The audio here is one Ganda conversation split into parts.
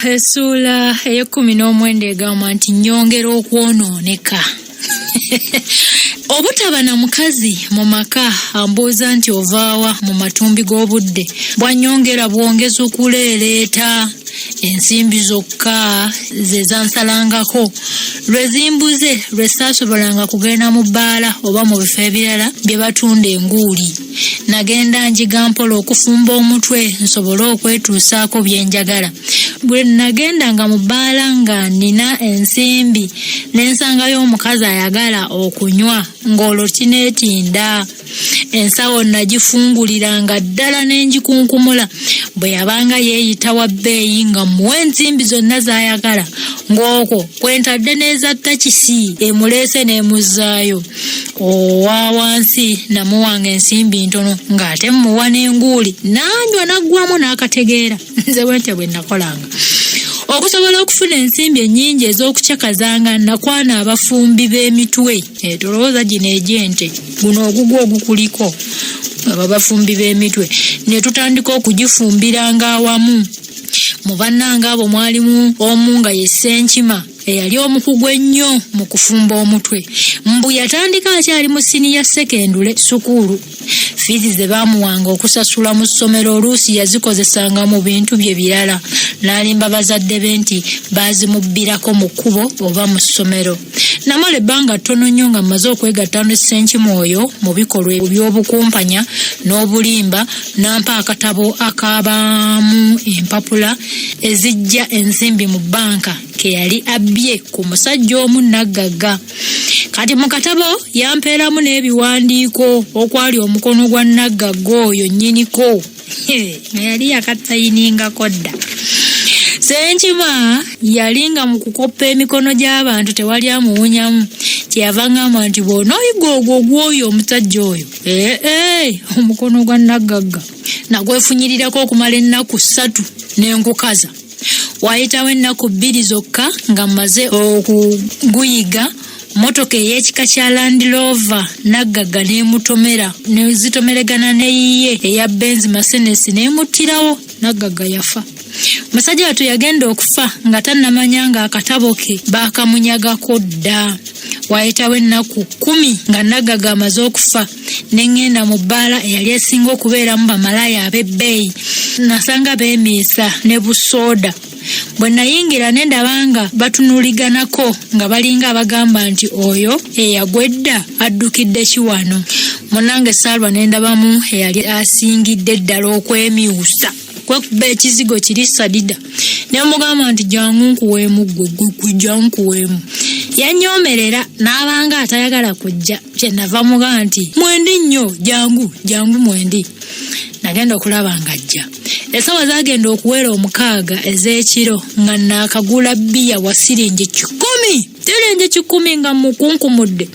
Esula ey'19 egamba nti Nyongera Okwononeka. Obutaba na mukazi mu maka ambuuza nti ovaawa mu matumbi g'obudde bwa Nyongera bwongeza okuleeleeta ensimbi zokka ze zansalangako lwe zimbuze lwe saasobolanga kugenda mu bbaala oba mu bifo ebirala bye batunda enguuli. Nagenda njiga mpola okufumba omutwe nsobole okwetuusaako bye njagala. Bwe nagendanga mu bbaala nga nina ensimbi nensangayo omukazi ayagala okunywa ng'olwo kineetinda. Ensawo nagifunguliranga ddala n'enjikunkumula bwe yabanga yeeyita wa bbeeyi nga muwe ensimbi zonna z'ayagala ng'okwo kwentadde n'eza takisi emuleese n'emuzzaayo. Owa wansi namuwanga ensimbi ntono ng'ate muwa n'enguuli nanywa naggwamu n'akategeera. Nze bwentyo bwe nakolanga. Okusobola okufuna ensimbi ennyingi ez'okucakazanga nakwana abafumbi b'emitwe. Tolowooza gino egy'ente, guno ogugwo ogukuliko abafumbi b'emitwe. Ne tutandika okugifumbiranga awamu. Mu bannanga abo mwalimu omu nga ye Ssenkima eyali omukugu ennyo mu kufumba omutwe. Mbu yatandika akyali mu siniya sekendule sukuulu. Fiizi ze baamuwanga okusasula mu ssomero oluusi yazikozesanga mu bintu bye birala. N'alimba bazadde be nti baazimubbirako mu kkubo oba mu ssomero. Namala ebbanga ttono nnyo nga mmaze okwegatta ne Ssenkima oyo mu bikolwa by'obukumpanya n'obulimba n'ampa akatabo akabaamu empapula ezijja ensimbi mu bbanka ke yali abbye ku musajja omu naggagga. Kati mu katabo yampeeramu n'ebiwandiiko okwali omukono gwa naggagga oyo nnyiniko yali yakatayiningako dda. Ssenkima yalinga mu kukoppa emikono gy'abantu tewali amuwunyamu. Kyeyava ngamba nti bw'onooyiga ogwo gw'oyo omusajja oyo omukono gwa naggagga nagwefunyirirako okumala ennaku 3 n'enkukaza. Wayitawo ennaku 2 zokka nga mmaze okuguyiga motoka ey'ekika kya Land Rover naggagga n'emutomera nezitomeregana neyiye eya Benz Mercedes n'emuttirawo naggagga yafa. Musajja wattu yagenda okufa nga tannamanya nga akatabo ke baakamunyagako dda. Wayitawo ennaku 10 nga naggagga amaze okufa n'engenda mu bbaala eyali esinga okubeeramu bamalaaya ab'ebbeeyi. Nasanga beemiisa ne busooda. Bwe nayingira ne ndaba nga batunuliganako nga balinga abagamba nti oyo eyagwedda addukidde kiwano. Munnange Saalwa ne ndabamu eyali asingidde ddala okwemyusa. Kwekuba ekizigo kiri sadida. Ne mugamba nti jangu nkuweemu ggwe jangu nkuweemu. Yanyoomerera n'abanga atayagala kujja. Kyenava mugamba nti mwendi nnyo jangu mwendi. Nagenda okulaba ng'ajja. Esawa zagenda okuwera 6 ez'ekiro nga naakagula bbiya wa siringi 10 nga mukunkumudde.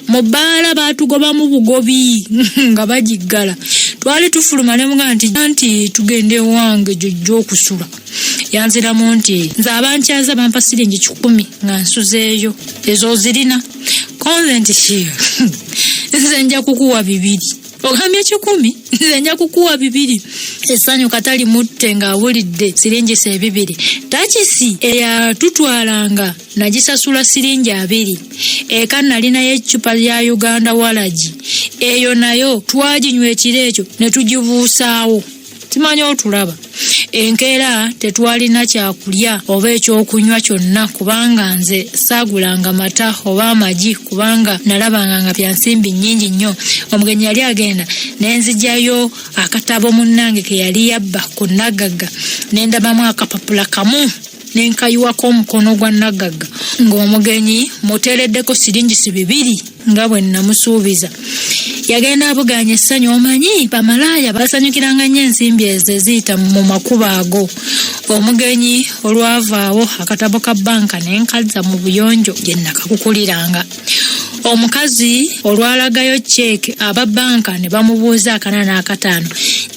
Mu bbaala baatugobamu bugobi nga bagiggala. Twali tufuluma ne mugamba nti tugende wange jjojja okusula. Yanziramu nti nze abankyaza bampa siringi 10 nga nsuzeeyo. Ezo zirina konventi ki? Nze nja kukuwa 2. Ogambye 10 nze nja kukuwa 2. Essanyu katali mutte ng'awulidde siringi 2. Takisi eyatutwalanga nagisasula siringi 2. Eka nalinayo eccupa ya Uganda walagi. Eyo nayo twaginywa ekiro ekyo ne tugibuusaawo. Timanyi otulaba. Enkeera tetwalina kyakulya oba ekyokunywa kyonna kubanga nze saagulanga mata oba amagi kubanga nalabanga nga bya nsimbi nnyingi nnyo. Omugenyi yali agenda nenzijjayo akatabo munnange ke yali yabba ku naggagga nendabamu akapapula kamu nenkayiwako omukono gwa naggagga ng'omugenyi muteereddeko siringi 2 nga bwe namusuubiza. Yagenda abuganya essanyu. Omanyi bamalaaya basanyukiranga nnyo ensimbi ezo eziyita mu makubo ago. Omugenyi olwavaawo akatabo ka bbanka n'enkaza mu buyonjo gye nakakukuliranga. Omukazi olwalagayo cheeke aba bbanka ne bamubuuza 4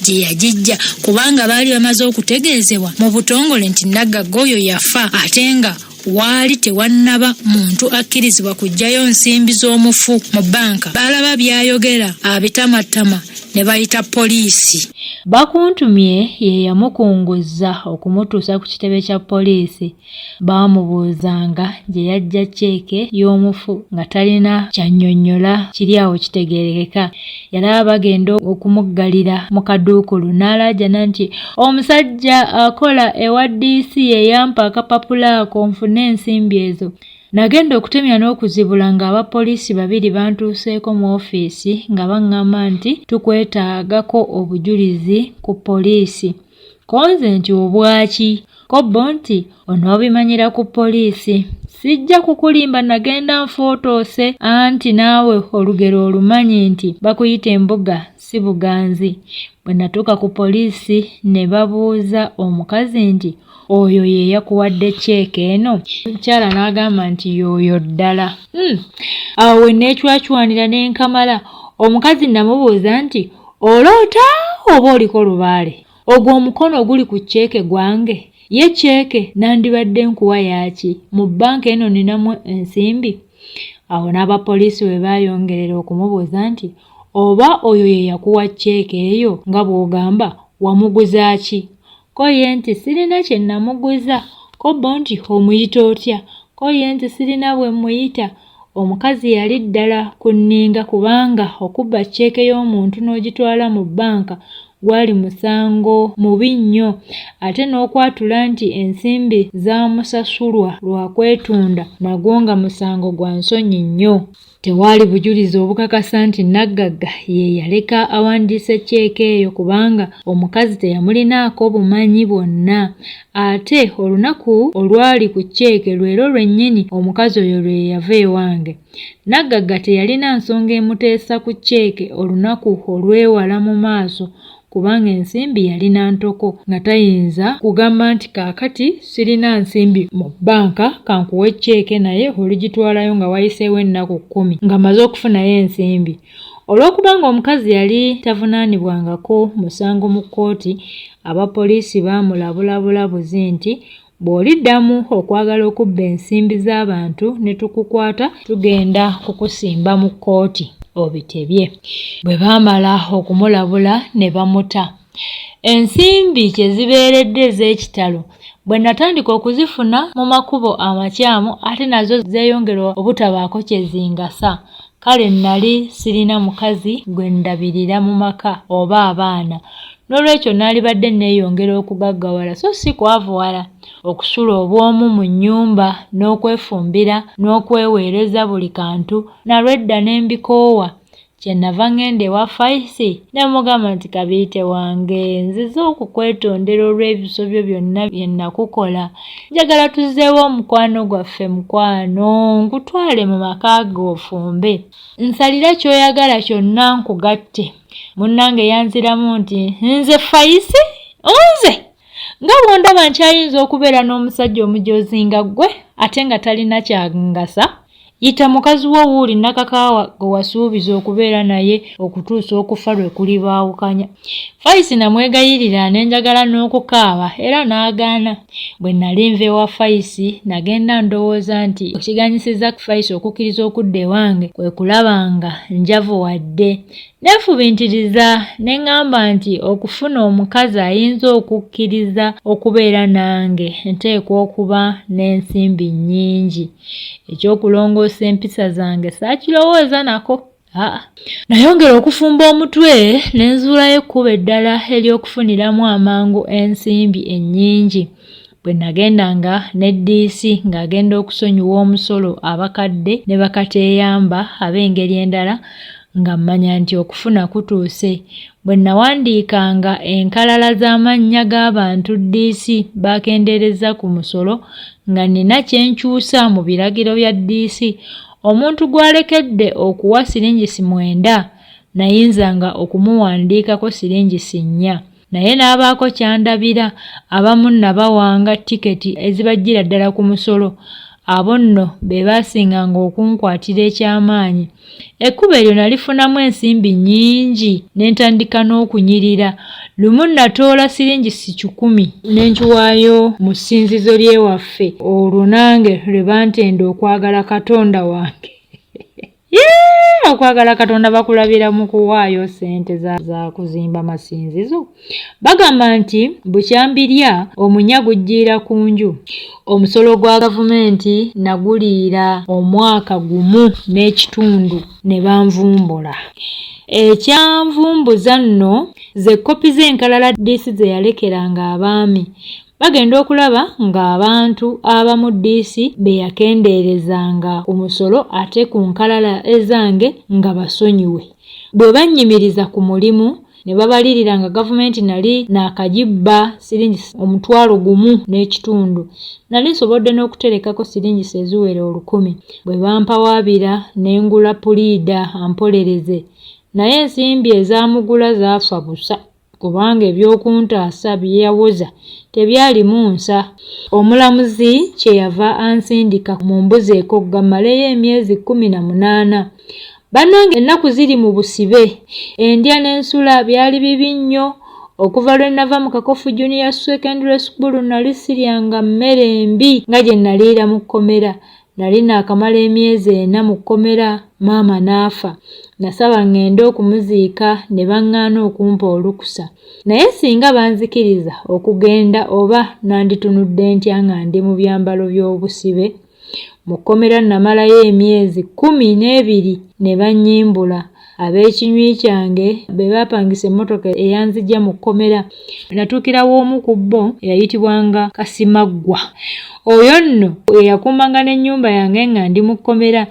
gye yagijja kubanga baali bamaze okutegeezebwa mu butongole nti naggagga oyo yafa ate nga waali tewannaba muntu akkirizibwa kuggyayo nsimbi z'omufu mu bbanka. Balaba byayogera abitamatama ne bayita poliisi. Bakuntumye ye yamukunguzza okumutuusa ku kitebe kya poliisi. Baamubuuzanga gye yajja ceeke y'omufu nga talina kyannyonnyola kiri awo kitegeerekeka. Yalaba bagenda okumuggalira mu kaduukulu n'alaajana nti omusajja akola ewa DC ye yampa akapapula ako nfune ensimbi ezo. Nagenda okutemya n'okuzibula ng'abapoliisi babiri bantuuseeko mu ofiisi nga baŋŋamba nti tukwetaagako obujulizi ku poliisi. Konze nti obwaki? Kobbo nti onoobimanyira ku poliisi. Sijja kukulimba, nagenda nfootoose anti naawe olugero olumanyi nti bakuyita embuga si buganzi. Bwe natuuka ku poliisi ne babuuza omukazi nti oyo ye yakuwadde ceeke eno? Omukyala n'agamba nti y'oyo ddala. Awo we neecwacwanira ne nkamala. Omukazi namubuuza nti oloota oba oliko lubaale? Ogwo omukono oguli ku ceeke gwange? Ye ceeke nandibadde nkuwa yaaki? Mu bbanka eno ninamu ensimbi? Awo n'abapoliisi we baayongerera okumubuuza nti oba oyo ye yakuwa ceeke eyo nga bw'ogamba wamuguza ki? Ko ye nti sirina kye namuguza. Kobbo nti omuyita otya? Ko ye nti sirina bwe muyita. Omukazi yali ddala kunninga kubanga okubba ceeke y'omuntu n'ogitwala mu bbanka gwali musango mubi nnyo, ate n'okwatula nti ensimbi zaamusasulwa lwa kwetunda nagwo nga musango gwa nsonyi nnyo. Tewaali bujulizi obukakasa nti naggagga ye yaleka awandiise ceeke eyo kubanga omukazi teyamulinaako bumanyi bwonna. Ate olunaku olwali ku ceeke lwero lwennyini omukazi oyo lwe yava ewange. Naggagga teyalina nsonga emuteesa ku ceeke olunaku olwewala mu maaso kubanga ensimbi yalina ntoko nga tayinza kugamba nti kaakati sirina nsimbi mu bbanka kankuwe ceeke naye oligitwalayo nga wayiseewo ennaku 10 nga maze okufunayo ensimbi. Olw'okubanga omukazi yali tavunaanibwangako musango mu kkooti, abapoliisi baamulabula bulabuzi nti bw'oliddamu okwagala okubba ensimbi z'abantu ne tukukwata tugenda kukusimba mu kkooti obitebye. Bwe baamala okumulabula ne bamuta. Ensimbi kye zibeeredde ez'ekitalo bwe natandika okuzifuna mu makubo amakyamu ate nazo zeeyongerwa obutabaako kye zingasa. Kale nali sirina mukazi gwe ndabirira mu maka oba abaana. N'olwekyo naalibadde neeyongera okugaggawala so si kwavuwala. Okusula obwomu mu nnyumba n'okwefumbira n'okweweereza buli kantu nalwedda n'embikoowa. Kyenava ngenda ewa Faisi ne mugamba nti Kabiite wange nzize okukwetondera olw'ebisobyo byonna bye nakukola. Njagala tuzzeewo omukwano gwaffe mukwano nkutwale mu maka go ofumbe. Nsalira ky'oyagala kyonna nkugatte. Munnange yanziramu nti nze Faisi? Nze? Nga bw'ondaba nkyayinza okubeera n'omusajja omujoozi nga ggwe ate nga talina kyangasa? Yita mukazi wo Wuli nakakaawa gwe wasuubiza okubeera naye okutuusa okufa lwe kulibaawukanya. Faisi namwegayirira nenjagala n'okukaaba era n'agaana. Bwe nali nva ewa Faisi nagenda ndowooza nti ekiganyisiza Faisi okukkiriza okudda ewange kwe kulaba nga njavu wadde. Neefubintiriza ne ŋŋamba nti okufuna omukazi ayinza okukkiriza okubeera nange nteekwa okuba n'ensimbi nnyingi. Ekyokulongoosa empisa zange saakirowooza nako. Nayongera okufumba omutwe ne nzuulayo ekkubo eddala ery'okufuniramu amangu ensimbi ennyingi. Bwe nagendanga ne DC ng'agenda okusonyiwa omusolo abakadde ne bakateeyamba ab'engeri endala nga mmanya nti okufuna kutuuse. Bwe nawandiikanga enkalala z'amannya g'abantu DC bakendeereza ku musolo nga nina kye nkyusa mu biragiro bya DC, omuntu gw'alekedde okuwa siringisi 9 nayinzanga okumuwandiikako siringisi 4. Naye n'abaako kyandabira abamu nabawanga tiketi ezibajjira ddala ku musolo. Abo nno be baasinganga okunkwatira ekyamaanyi. Ekkubo eryo nalifunamu ensimbi nnyingi ne ntandika n'okunyirira. Lumu natoola siringisi 10 ne nkiwaayo mu ssinzizo ly'ewaffe. Olwo nange lwe bantenda okwagala Katonda wange. Oyinza okwagala Katonda bakulabira mu kuwaayo ssente za kuzimba masinzizo? Bagamba nti bukyambirya omunya gujjiira ku nju. Omusolo gwa gavumenti naguliira omwaka gumu n'ekitundu ne banvumbula. Ekyanvumbuza nno ze kopi z'enkalala DC ze yalekeranga abaami. Bagenda okulaba ng'abantu abamu DC be yakendeerezanga omusolo ate ku nkalala ezange nga basonyiwe. Bwe bannyimiriza ku mulimu ne babalirira nga gavumenti nali naakagibba siringi 1,000 n'ekitundu. Nali nsobodde n'okuterekako siringi eziwera 1,000. Bwe bampawaabira ne ngula puliida ampolereze. Naye ensimbi ezamugula zaafa busa kubanga ebyokuntaasa bye yawoza tebyalimu nsa. Omulamuzi kyeyava ansindika mu mbuzi ekogga mmaleyo emyezi 18. Bannange ennaku ziri mu busibe, endya n'ensula byali bibi nnyo. Okuva lwe nava mu Kakofu Junior Secondary School nali siryanga mmere mbi nga gye naliira mu kkomera. Nali naakamala emyezi 4 mu kkomera, maama n'afa. Nasaba ngende okumuziika ne baŋŋaana okumpa olukusa. Naye singa banzikiriza okugenda oba nanditunudde ntya nga ndi mu byambalo by'obusibe. Mu kkomera namalayo emyezi 12 ne bannyimbula. Ab'ekinywi kyange be baapangisa emmotoka eyanzijja mu kkomera. Natuukira w'omu ku bo eyayitibwanga Kasimaggwa. Oyo nno eyakuumanga n'ennyumba yange nga ndi mu kkomera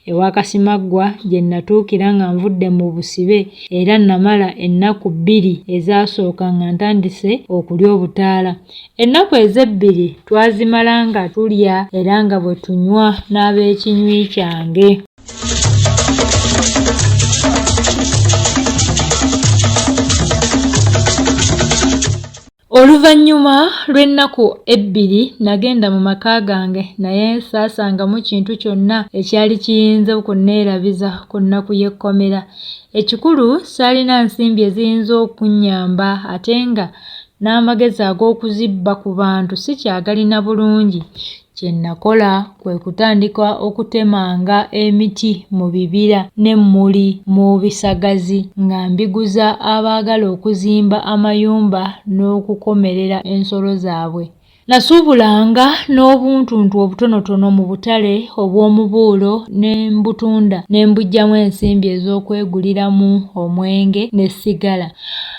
ewa Kasimaggwa gye natuukira nga nvudde mu busibe era namala ennaku 2 ezaasooka nga ntandise okulya obutaala. Ennaku ezebbiri twazimala nga tulya era nga bwe tunywa n'ab'ekinywi kyange. Oluvannyuma lw'ennaku 2 nagenda mu maka gange naye saasangamu kintu kyonna ekyali kiyinza okunneerabiza ku nnaku y'ekkomera. Ekikulu saalina nsimbi eziyinza okunnyamba ate nga n'amagezi ag'okuzibba ku bantu sikyagalina bulungi. Kye nakola kwe kutandika okutemanga emiti mu bibira n'emmuli mu bisagazi nga mbiguza abaagala okuzimba amayumba n'okukomerera ensolo zaabwe. Nasuubulanga n'obuntuntu obutonotono mu butale obw'omubuulo ne mbutunda ne mbujjamu ensimbi ez'okweguliramu omwenge n'essigala.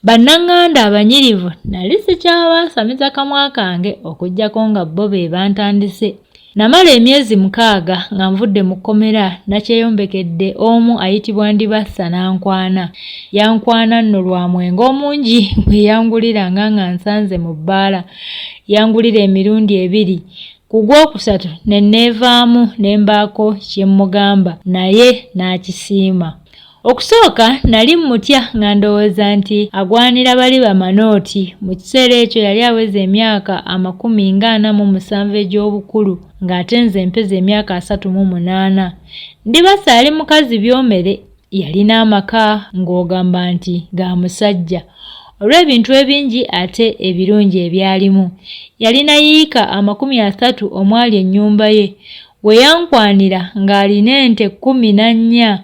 Bannanganda abanyirivu nali sikyabasamiza kamwa kange okuggyako nga bo be bantandise. Namala emyezi 6 nga nvudde mu kkomera nakyeyombekedde omu ayitibwa Ndibassa Nankwana. Yankwana nno lwa mwenge omungi gwe yanguliranga nga nsanze mu bbaala. Yangulira emirundi 2. Ku gwokusatu ne neevaamu ne mbaako kye mmugamba naye n'akisiima. Okusooka nali mmutya nga ndowooza nti agwanira bali bamanooti. Mu kiseera ekyo yali aweza emyaka 47 egy'obukulu ng'ate nze mpeza emyaka 38. Ndibassa ali mukazi byomere, yalina amaka ng'ogamba nti ga musajja. Olw'ebintu ebingi ate ebirungi ebyalimu. Yalina yiika 30 omwali ennyumba ye. We yankwanira ng'alina ente 14,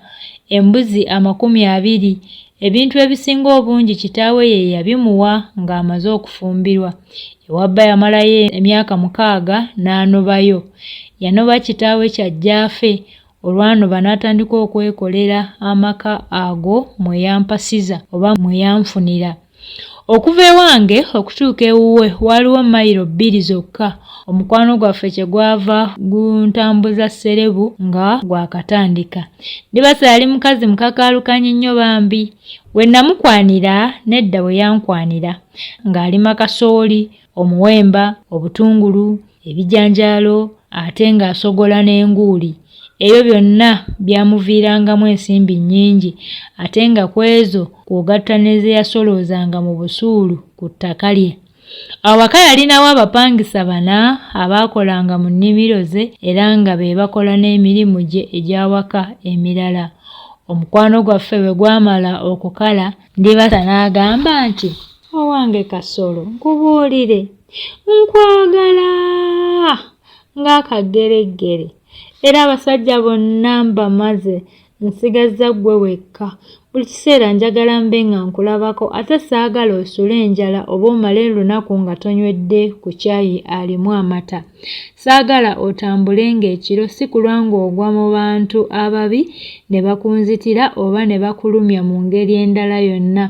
embuzi 20. Ebintu ebisinga obungi kitaawe ye yabimuwa ng'amaze okufumbirwa. Ewabba yamalayo emyaka 6 n'anobayo. Yanoba kitaawe kyajjaafe. Olwanoba n'atandika okwekolera amaka ago mwe yampasiza oba mwe yanfunira. Okuva ewange okutuuka ewuwe waliwo mayiro 2 zokka. Omukwano gwaffe kye gwava guntambuza serebu nga gwakatandika. Ndibassa yali mukazi mukakaalukanye nnyo bambi. We namukwanira nedda we yankwanira ng'alima kasooli, omuwemba, obutungulu, ebijanjaalo ate ng'asogola n'enguuli. Ebyo byonna byamuviirangamu ensimbi nnyingi ate nga ku ezo kw'ogatta ne ze yasoloozanga mu busuulu ku ttaka lye. Awaka yalinawo abapangisa 4 abaakolanga mu nnimiro ze era nga be bakola n'emirimu gye egy'awaka emirala. Omukwano gwaffe bwe gwamala okukala, Ndibassa n'agamba nti, "Owange Kasolo, nkubuulire, nkwagala ng'akageregere. era abasajja bonna mbamaze nsigazza ggwe wekka. Buli kiseera njagala mbe nga nkulabako ate saagala osule enjala oba omale lunaku nga tonywedde ku caayi alimu amata. Saagala otambule ng'ekiro si kulwa ng'ogwa mu bantu ababi ne bakunzitira oba ne bakulumya mu ngeri endala yonna.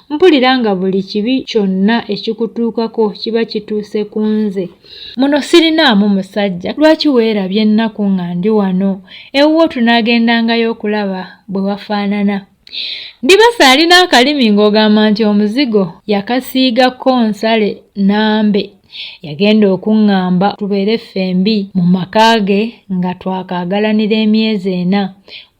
Mpulira nga buli kibi kyonna ekikutuukako kiba kituuse ku nze. Muno sirinaamu musajja, lwaki weerabye ennaku nga ndi wano? Ewuwo tunaagendangayo okulaba bwe wafaanana. Ndibasa alina akalimi ng'ogamba nti omuzigo yakasiigako nsale nambe. Yagenda okuŋŋamba tubeere ffembi mu maka ge nga twakaagalanira emyezi 4.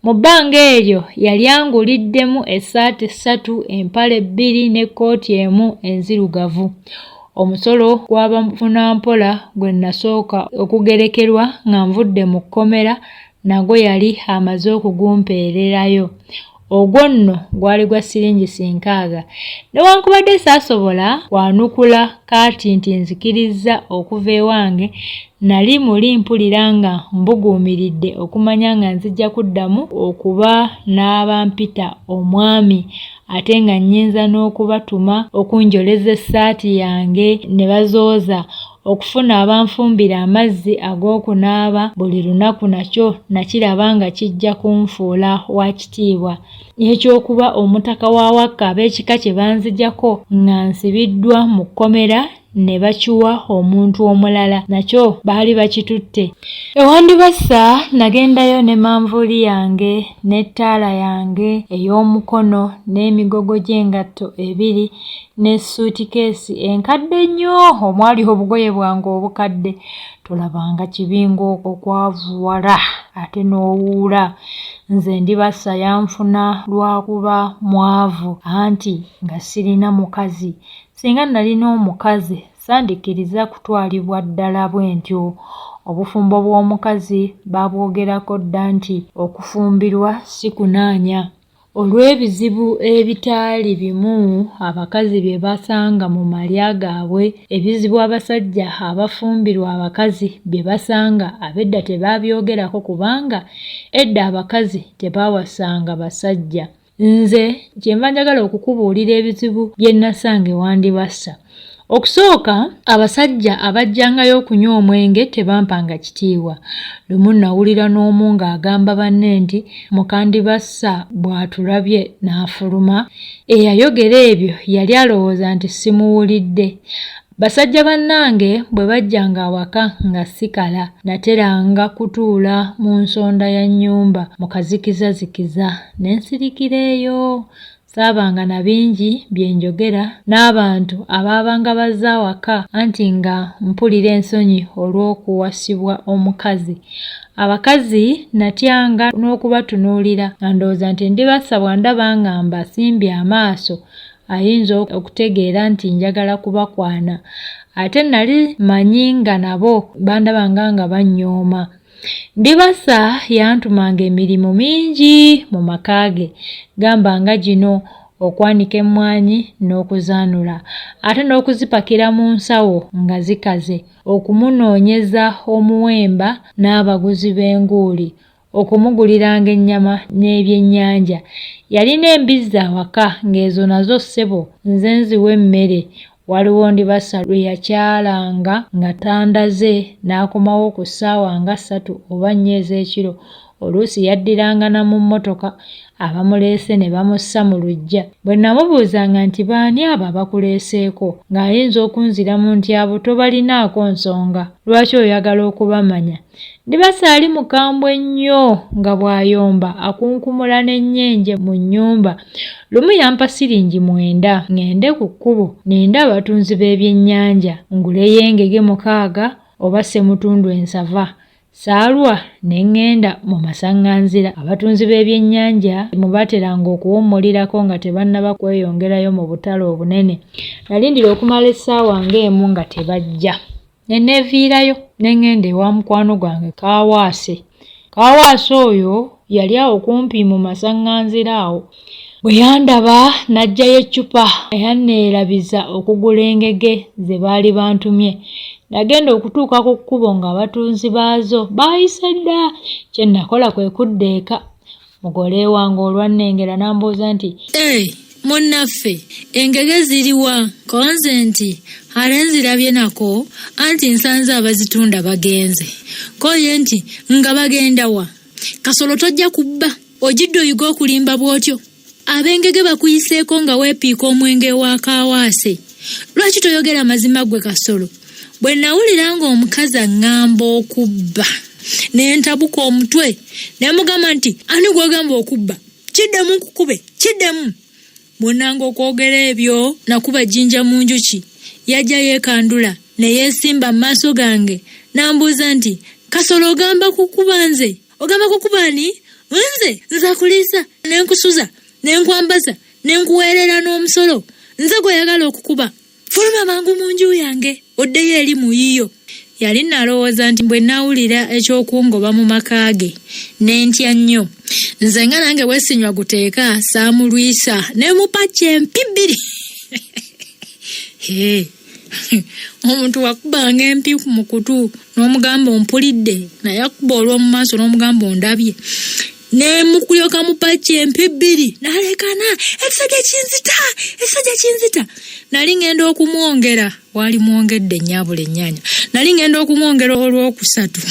Mu bbanga eryo yali anguliddemu essaati 3, empale 2 n'ekkooti emu enzirugavu. Omusolo gw'abafunampola gwe nasooka okugerekerwa nga nvudde mu kkomera nagwo yali amaze okugumpeererayo. Ogwo nno gwali gwa siringi 6. Newankubadde saasobola kwanukula kaati nti nzikirizza okuva ewange, nali muli mpulira nga mbuguumiridde okumanya nga nzijja kuddamu okuba n'abampita omwami ate nga nnyinza n'okubatuma okunjoleza essaati yange ne bazooza. Okufuna abanfumbira amazzi ag'okunaaba buli lunaku nakyo nakiraba nga kijja kunfuula wa kitiibwa. Ekyokuba omutaka wa Wakka ab'ekika kye banzijjako nga nsibiddwa mu kkomera ne bakiwa omuntu omulala nakyo baali bakitutte. Ewandibasa nagendayo ne manvuuli yange n'ettaala yange ey'omukono n'emigogo gy'engatto 2 ne suutikeesi enkadde nnyo omwali obugoye bwange obukadde. Tolabanga kibinga okwavuwala ate n'owuula. Nze Ndibasa yanfuna lwakuba mwavu anti nga sirina mukazi. Singa nalina omukazi sandikiriza kutwalibwa ddala bwe ntyo. Obufumbo bw'omukazi babwogerako dda nti okufumbirwa si kunaanya. Olw'ebizibu ebitaali bimu abakazi bye basanga mu malya gaabwe, ebizibu abasajja abafumbirwa abakazi bye basanga ab'edda tebabyogerako kubanga edda abakazi tebawasanga basajja. Nze kyenva njagala okukubuulira ebizibu bye nasanga ewandibasa. Okusooka, abasajja abajjangayo okunywa omwenge tebampanga kitiibwa. Lumu nawulira n'omu ng'agamba banne nti Mukandibasa bw'atulabye n'afuluma. Eyayogera ebyo yali alowooza nti simuwulidde. Basajja bannange bwe bajjanga awaka nga sikala nateranga kutuula mu nsonda ya nnyumba mu kazikizazikiza ne nsirikira eyo. Saabanga na bingi bye njogera n'abantu abaabanga bazze awaka anti nga mpulira ensonyi olw'okuwasibwa omukazi. Abakazi natyanga n'okubatunuulira nga ndowooza nti Ndibasa bw'andaba nga mbasimbye amaaso ayinza okutegeera nti njagala kubakwana. Ate nali manyi nga nabo bandabanga nga bannyooma. Ndibasa yantumanga emirimu mingi mu maka ge, gamba nga gino okwanika emmwanyi n'okuzaanula, ate n'okuzipakira mu nsawo nga zikaze, okumunoonyeza omuwemba n'abaguzi b'enguuli, okumuguliranga ennyama n'ebyennyanja. Yalina embizzi awaka ng'ezo nazo ssebo nze nziwa emmere. Waliwo Ndibasa lwe yakyalanga nga tandaze n'akomawo ku ssaawa nga 3 oba 4 ez'ekiro. Oluusi yaddiranga na mu mmotoka, abamuleese ne bamussa mu luggya. Bwe namubuuzanga nti baani abo abakuleeseeko, ng'ayinza okunziramu nti abo tobalinaako nsonga, lwaki oyagala okubamanya? Ndibasa ali mukambwe nnyo nga bw'ayomba akunkumula n'ennyenje mu nnyumba. Lumu yampa siringi 9 ngende ku kkubo nenda abatunzi b'ebyennyanja nguleyo engege 6 oba ssemutundu ensava. Saalwa ne ŋŋenda mu masaŋŋanzira. Abatunzi b'ebyennyanja mu bateranga okuwummulirako nga tebannaba kweyongerayo mu butale obunene. Nalindira okumala essaawa ng'emu nga tebajja. Ne neeviirayo ne ŋŋenda ewa mukwano gwange Kaawaase. Kaawaase oyo yali awo kumpi mu masaŋŋanzira awo. Bwe yandaba n'aggyayo eccupa eyanneerabiza okugula engege ze baali bantumye. nagenda okutuuka ku kkubo ng'abatunzi baazo baayise dda. Kye nakola kwe kuddeeka. Mugole wange olwannengera n'ambuuza nti, munnaffe engege ziriwa? Konze nti ate nzirabye nako anti nsanze abazitunda bagenze. Koye nti nga bagenda wa? Kasolo tojja kubba, ojidde oyiga okulimba bw'otyo. Ab'engege bakuyiseeko nga weepiika omwenge wa kaawaase. Lwaki toyogera mazima ggwe Kasolo? Bwe nawulira ng'omukazi aŋŋamba okubba ne ntabuka omutwe ne mugamba nti ani gw'ogamba okubba? Kiddemu nkukube, kiddemu. Munnange okwogera ebyo nakuba jjinja mu njuki. Yajja yeekandula ne yeesimba mu maaso gange n'ambuuza nti Kasolo ogamba kukuba nze? Ogamba kukuba ani? Nze nzakuliisa ne nkusuza ne nkwambaza ne nkuweerera n'omusolo. Nze gw'oyagala okukuba. Fuluma mangu mu nju yange oddeyo eri mu yiyo. Yali nalowooza nti bwe nawulira ekyokungoba mu maka ge ne ntya nnyo. Nze nga nange bwesinywa guteeka saamulwisa ne mupakya empi bbiri. Omuntu wakubanga empi mu kutu n'omugamba ompulidde, naye akuba olw'omu maaso n'omugamba ondabye. Ne mukulyoka mupakya empi bbiri n'alekana ekisajja kinzita. Nali ngenda okumwongera, wali mwongedde nnyabula ennyanya. Nali ngenda okumwongera olw'okusatu.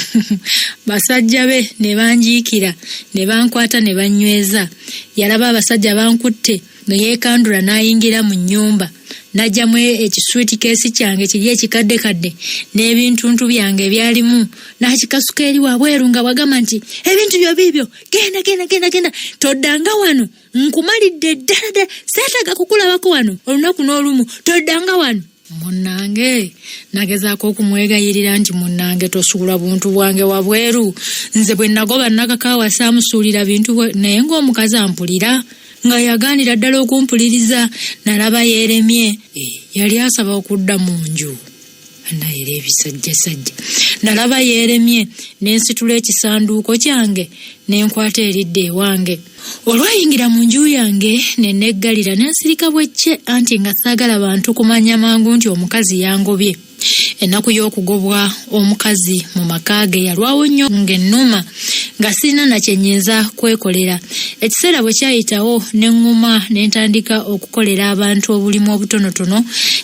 Basajja be ne banjiikira ne bankwata ne bannyweza. Yalaba abasajja bankutte ne yeekandula n'ayingira mu nnyumba. Najjamu ekiswiti keesi kyange kiri ekikaddekadde n'ebintuntu byange ebyalimu n'akikasuka eri wabweru nga bwagamba nti ebintu byo biibyo, genda toddanga wano, nkumalidde ddala seetaaga kukulabako wano olunaku n'olumu, toddanga wano. Munnange nagezaako okumwegayirira nti munnange tosuula buntu bwange wabweru. Nze bwe nagoba nakakaawa saamusuulira bintu naye ng'omukazi ampulira nga yagaanira ddala okumpuliriza. Nalaba yeeremye, yali asaba okudda mu nju. Anayera ebisajjasajja. Nalaba yeeremye n'ensitula ekisanduuko kyange n'enkwata eridde ewange. Olwayingira mu nju yange ne neggalira n'ensirika bwecce anti nga saagala bantu kumanya mangu nti omukazi yangobye. Ennaku y'okugobwa omukazi mu maka ge yalwawo nnyo ng'ennuma nga sirina na kye nnyinza kwekolera. Ekiseera bwe kyayitawo ne ŋŋuma ne ntandika okukolera abantu obulimu obutonotono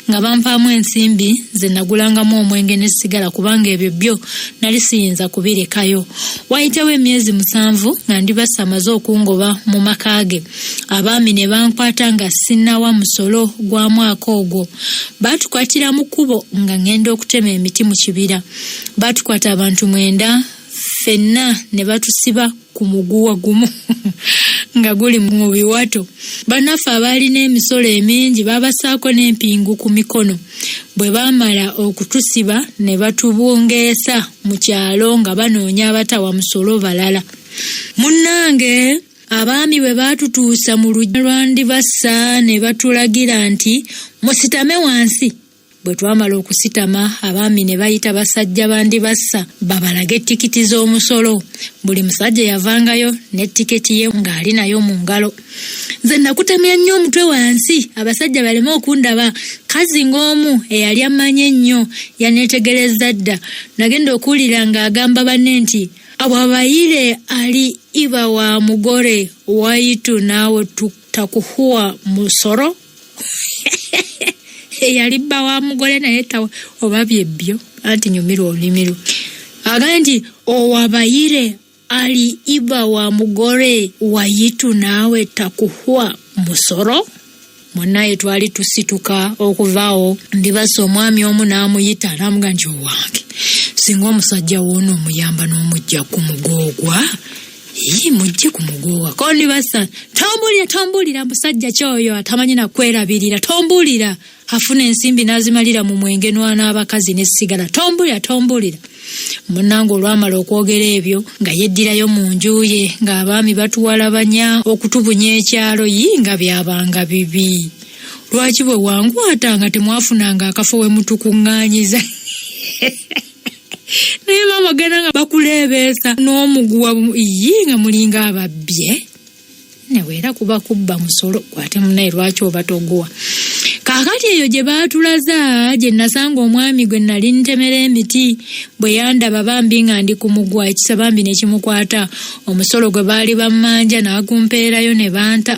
nga bampaamu ensimbi ze nagulangamu omwenge ne sigala kubanga ebyo byo nali siyinza kubirekayo. Wayitawo emyezi 7 nga ndibasa amaze okungoba mu maka ge. Abaami ne bankwata nga sinnawa musolo gwa mwaka ogwo. Baatukwatira mu kkubo nga ngenda okutema emiti mu kibira. Baatukwata abantu 9 ffenna ne batusiba ku muguwa gumu nga guli mu biwato. Bannaffe abaalina emisolo emingi babasaako n'empingu ku mikono. Bwe baamala okutusiba ne batubungeesa mu kyalo nga banoonya abatawa musolo balala. Munnange abaami bwe baatutuusa mu lujja lwandibassa ne batulagira nti musitame wansi. Bwe twamala okusitama abaami ne bayita basajja bandibassa babalaga ettikiti z'omusolo. Buli musajja yavangayo n'ettiketi ye ng'ali nayo mu ngalo. Nze nakutamya nnyo omutwe wansi abasajja baleme okundaba. Kazi ng'omu eyali amanye ennyo yaneetegereza dda. Nagenda okuwulira ng'agamba banne nti awabayire ali iba wa mugore waitu naawe tutakuhuwa musoro. Yali bba wa mugole naye tawa oba byebbyo anti nyumirwa olulimi. Agambye nti owabayire ali iba wa mugore wayitu naawe takuhwa musoro. Munaye twali tusituka okuvaawo ndibasa omwami omu n'amuyita n'amuga nti owange singa omusajja woono omuyamba n'omujja ku mugogwa mujje ku mugogwa ko ndibasa tombulira musajja kyoyo atamanyi na kwerabirira. Tombulira afuna ensimbi n'azimalira mu mwenge n'abakazi n'essigala. Tombulira. Munnange olwamala okwogera ebyo nga yeddirayo mu nju ye ng'abaami batuwalabanya okutubunya ekyalo nga byabanga bibi. Lwaki bwe wangwata nga temwafunanga akafo we mutukuŋŋaanyiza? Naye mama gana nga bakuleebeesa n'omuguwa nga mulinga ababbye. Neweera kuba kubba musolo kwate munaye lwaki oba toguwa. Kaakati eyo gye baatulaza gye nasanga omwami gwe nali ntemera emiti bwe yandaba bambi nga ndi ku mugwa ekisa bambi ne kimukwata omusolo gwe baali bammanja n'agumpeerayo ne banta.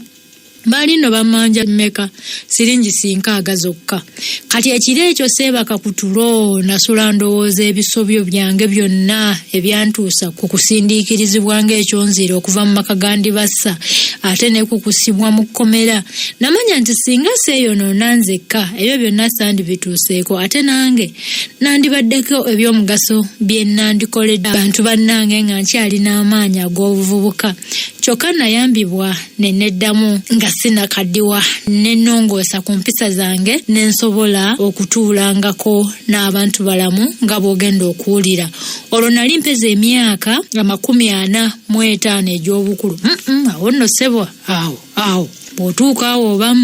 Baali no bammanja mmeka siringi 6 zokka. Kati ekiro ekyo seebaka ku tulo nasula ndowooza ebisobyo byange byonna ebyantuusa ku kusindiikirizibwa ng'ekyonzire okuva mu maka gandi bassa ate ne kukusibwa mu kkomera. Namanya nti singa seeyonoona nzekka ebyo byonna sandibituuseeko ate nange nandibaddeko eby'omugaso bye nandikoledde abantu bannange nga nkyalina amaanyi ag'obuvubuka. Kyokka nayambibwa ne neddamu nga sinakaddiwa ne nnongoosa ku mpisa zange ne nsobola okutuulangako n'abantu balamu nga bw'ogenda okuwulira. Olwo nali mpeza emyaka 45 egy'obukulu. Awo nno ssebo awo bw'otuuka awo oba